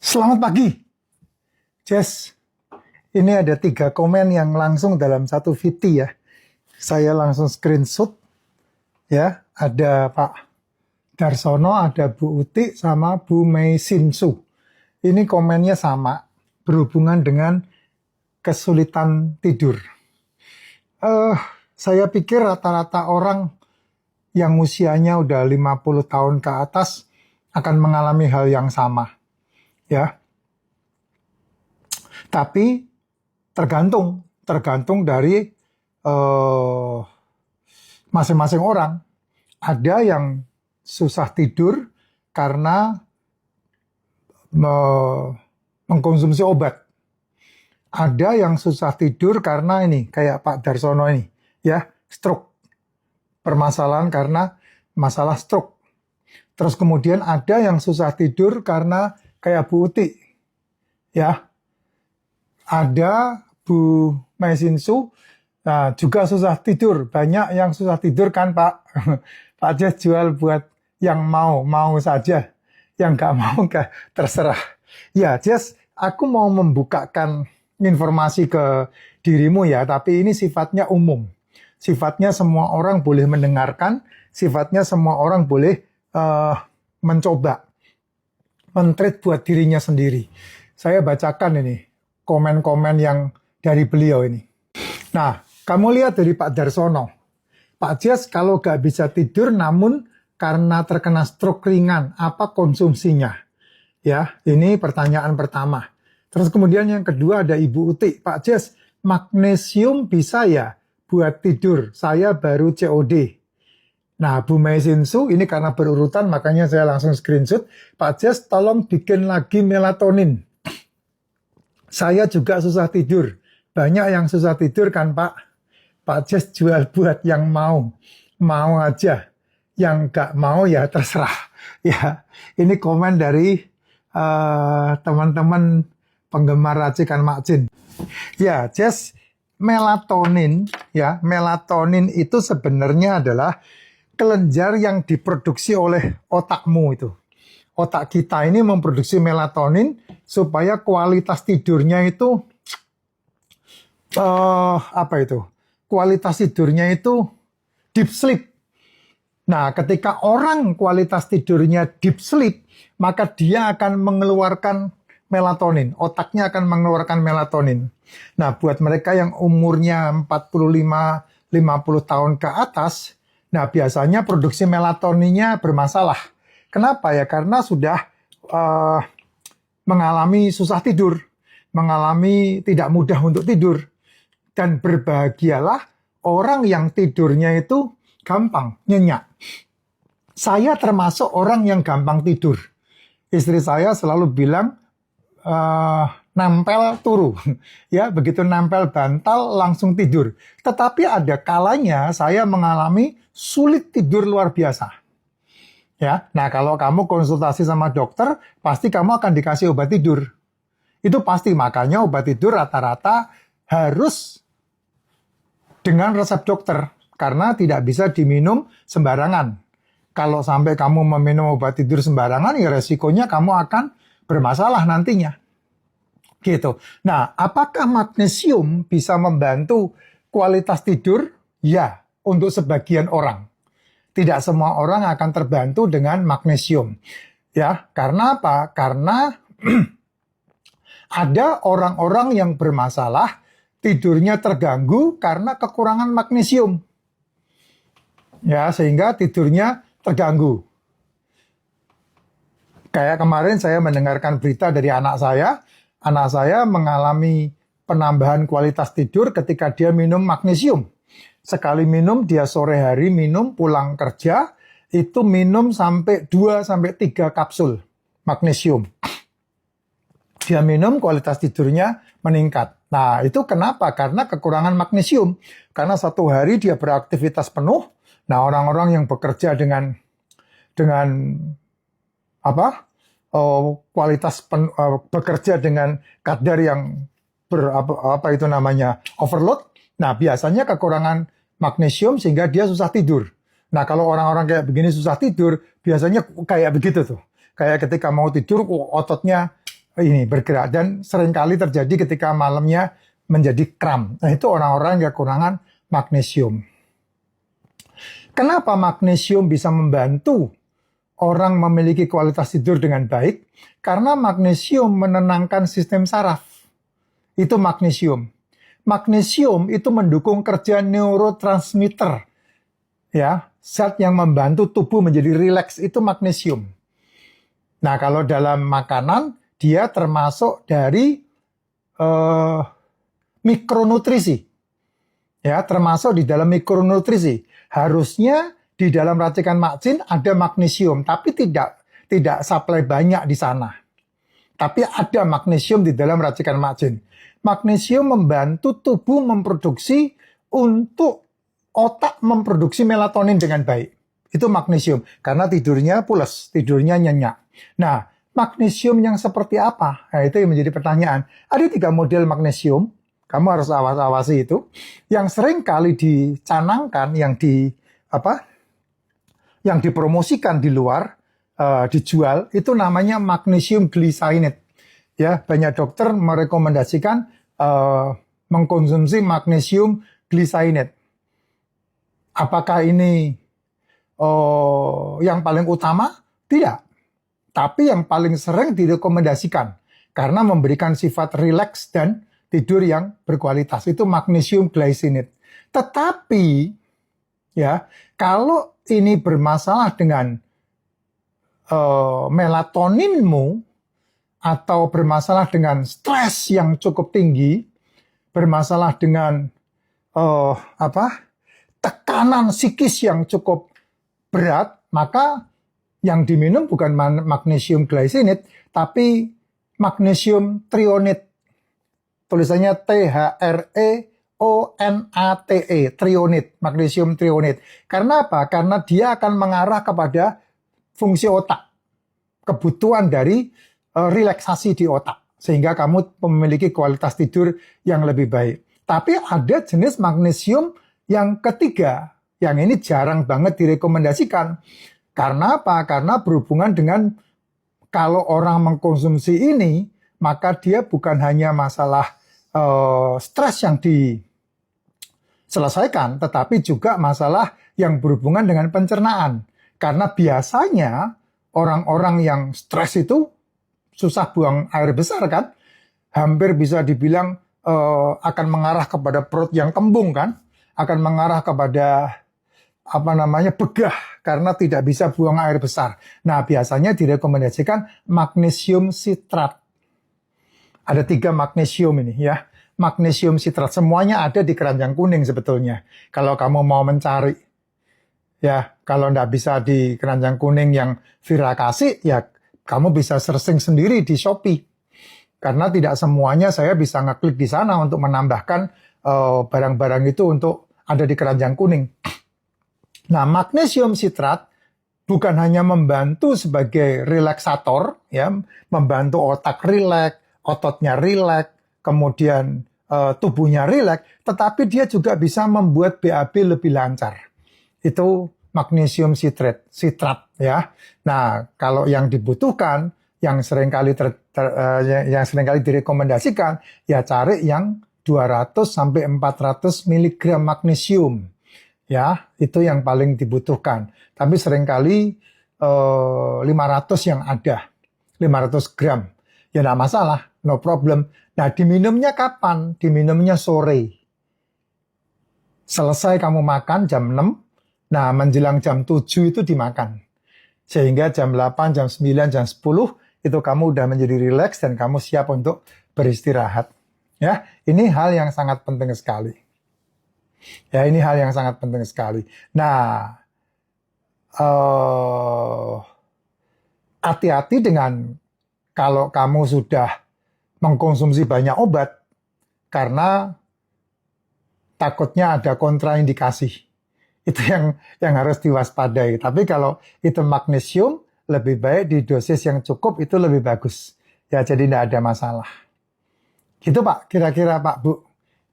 Selamat pagi, Jess. Ini ada 3 komen yang langsung dalam satu VT ya. Saya langsung screenshot ya. Ada Pak Darsono, ada Bu Uti, sama Bu Mei Sinsu. Ini komennya sama, berhubungan dengan kesulitan tidur. Saya pikir rata-rata orang yang usianya udah 50 tahun ke atas akan mengalami hal yang sama. Ya, tapi tergantung dari masing-masing orang. Ada yang susah tidur karena mengkonsumsi obat. Ada yang susah tidur karena ini, kayak Pak Darsono ini, ya, stroke. Permasalahan karena masalah stroke. Terus kemudian ada yang susah tidur karena kayak Bu Uti, ya. Ada Bu Maisinsu, nah, juga susah tidur. Banyak yang susah tidur kan Pak. Pak Jess jual buat yang mau saja. Yang nggak mau terserah. Ya Jess, aku mau membukakan informasi ke dirimu ya, tapi ini sifatnya umum. Sifatnya semua orang boleh mendengarkan, sifatnya semua orang boleh mencoba. Men-treat buat dirinya sendiri. Saya bacakan ini komen-komen yang dari beliau ini. Nah, kamu lihat dari Pak Darsono. Pak Jess kalau gak bisa tidur namun karena terkena stroke ringan, apa konsumsinya? Ya, ini pertanyaan pertama. Terus kemudian yang kedua ada Ibu Uti. Pak Jess, magnesium bisa ya buat tidur? Saya baru COD. Nah, Bu Mei Sinsu, ini karena berurutan, makanya saya langsung screenshot. Pak Jess, tolong bikin lagi melatonin. Saya juga susah tidur. Banyak yang susah tidur kan, Pak? Pak Jess jual buat yang mau. Mau aja. Yang gak mau ya terserah. Ya, ini komen dari teman-teman penggemar racikan Mak Jin. Ya, Jess, melatonin itu sebenarnya adalah kelenjar yang diproduksi oleh otakmu itu. Otak kita ini memproduksi melatonin supaya kualitas tidurnya itu kualitas tidurnya itu deep sleep. Nah, ketika orang kualitas tidurnya deep sleep, maka dia akan mengeluarkan melatonin. Otaknya akan mengeluarkan melatonin. Nah, buat mereka yang umurnya 45-50 tahun ke atas, nah, biasanya produksi melatoninnya bermasalah. Kenapa ya? Karena sudah mengalami susah tidur, mengalami tidak mudah untuk tidur. Dan berbahagialah orang yang tidurnya itu gampang, nyenyak. Saya termasuk orang yang gampang tidur. Istri saya selalu bilang, nempel turu. Ya, begitu nempel bantal langsung tidur. Tetapi ada kalanya saya mengalami sulit tidur luar biasa. Ya, nah kalau kamu konsultasi sama dokter, pasti kamu akan dikasih obat tidur. Itu pasti, makanya obat tidur rata-rata harus dengan resep dokter karena tidak bisa diminum sembarangan. Kalau sampai kamu meminum obat tidur sembarangan, ya resikonya kamu akan bermasalah nantinya. Gitu. Nah, apakah magnesium bisa membantu kualitas tidur? Ya, untuk sebagian orang. Tidak semua orang akan terbantu dengan magnesium. Ya, karena apa? Karena ada orang-orang yang bermasalah tidurnya terganggu karena kekurangan magnesium. Ya, sehingga tidurnya terganggu. Kayak kemarin saya mendengarkan berita dari anak saya mengalami penambahan kualitas tidur ketika dia minum magnesium. Sekali minum, dia sore hari minum, pulang kerja, itu minum sampai 2-3 kapsul magnesium. Dia minum, kualitas tidurnya meningkat. Nah, itu kenapa? Karena kekurangan magnesium. Karena satu hari dia beraktivitas penuh. Nah, orang-orang yang bekerja dengan bekerja dengan kadar yang overload. Nah, biasanya kekurangan magnesium sehingga dia susah tidur. Nah, kalau orang-orang kayak begini susah tidur, biasanya kayak begitu tuh. Kayak ketika mau tidur, ototnya ini bergerak dan seringkali terjadi ketika malamnya menjadi kram. Nah, itu orang-orang yang kekurangan magnesium. Kenapa magnesium bisa membantu orang memiliki kualitas tidur dengan baik? Karena magnesium menenangkan sistem saraf. Itu magnesium. Magnesium itu mendukung kerja neurotransmitter. Ya, zat yang membantu tubuh menjadi rileks itu magnesium. Nah, kalau dalam makanan dia termasuk dari mikronutrisi. Ya, termasuk di dalam mikronutrisi. Harusnya di dalam racikan makcin ada magnesium, tapi tidak supply banyak di sana. Tapi ada magnesium di dalam racikan makcin. Magnesium membantu tubuh memproduksi untuk otak memproduksi melatonin dengan baik. Itu magnesium, karena tidurnya pules, tidurnya nyenyak. Nah, magnesium yang seperti apa? Nah, itu yang menjadi pertanyaan. Ada 3 model magnesium, kamu harus awasi itu. Yang sering kali dicanangkan, yang dipromosikan di luar, dijual, itu namanya magnesium glycinate. Ya, banyak dokter merekomendasikan mengkonsumsi magnesium glycinate. Apakah ini yang paling utama? Tidak. Tapi yang paling sering direkomendasikan karena memberikan sifat rileks dan tidur yang berkualitas. Itu magnesium glycinate. Tetapi ya, kalau ini bermasalah dengan melatoninmu atau bermasalah dengan stres yang cukup tinggi, bermasalah dengan tekanan psikis yang cukup berat, maka yang diminum bukan magnesium glycinate, tapi magnesium trionate. Tulisannya THREONATE, trionate, magnesium trionate. Karena apa? Karena dia akan mengarah kepada fungsi otak, kebutuhan dari relaksasi di otak, sehingga kamu memiliki kualitas tidur yang lebih baik. Tapi ada jenis magnesium yang ketiga, yang ini jarang banget direkomendasikan. Karena apa? Karena berhubungan dengan kalau orang mengkonsumsi ini, maka dia bukan hanya masalah stres yang diselesaikan, tetapi juga masalah yang berhubungan dengan pencernaan. Karena biasanya orang-orang yang stres itu susah buang air besar kan, hampir bisa dibilang akan mengarah kepada perut yang kembung kan, akan mengarah kepada begah karena tidak bisa buang air besar. Nah, biasanya direkomendasikan magnesium sitrat. Ada 3 magnesium ini ya. Magnesium sitrat semuanya ada di keranjang kuning sebetulnya. Kalau kamu mau mencari ya, kalau nggak bisa di keranjang kuning yang Vira kasih, ya kamu bisa searching sendiri di Shopee. Karena tidak semuanya saya bisa ngeklik di sana untuk menambahkan barang-barang itu untuk ada di keranjang kuning. Nah, magnesium sitrat bukan hanya membantu sebagai relaksator, ya, membantu otak rileks, ototnya rileks, kemudian tubuhnya rileks, tetapi dia juga bisa membuat BAB lebih lancar. Itu magnesium sitrat ya. Nah, kalau yang dibutuhkan, yang seringkali direkomendasikan, ya cari yang 200 sampai 400 mg magnesium. Ya, itu yang paling dibutuhkan. Tapi seringkali 500 yang ada, 500 gram. Ya enggak masalah, no problem. Nah, diminumnya kapan? Diminumnya sore. Selesai kamu makan jam 6, nah menjelang jam 7 itu dimakan. Sehingga jam 8, jam 9, jam 10 itu kamu udah menjadi rileks dan kamu siap untuk beristirahat. Ya, ini hal yang sangat penting sekali. Ya, ini hal yang sangat penting sekali. Nah, hati-hati dengan kalau kamu sudah mengkonsumsi banyak obat, karena takutnya ada kontraindikasi. Itu yang harus diwaspadai. Tapi kalau itu magnesium, lebih baik di dosis yang cukup, itu lebih bagus. Ya, jadi tidak ada masalah. Gitu Pak, kira-kira Pak Bu.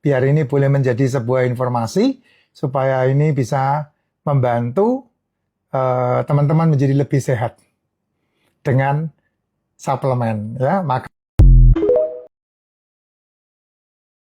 Biar ini boleh menjadi sebuah informasi, supaya ini bisa membantu teman-teman menjadi lebih sehat dengan suplemen. Ya, maka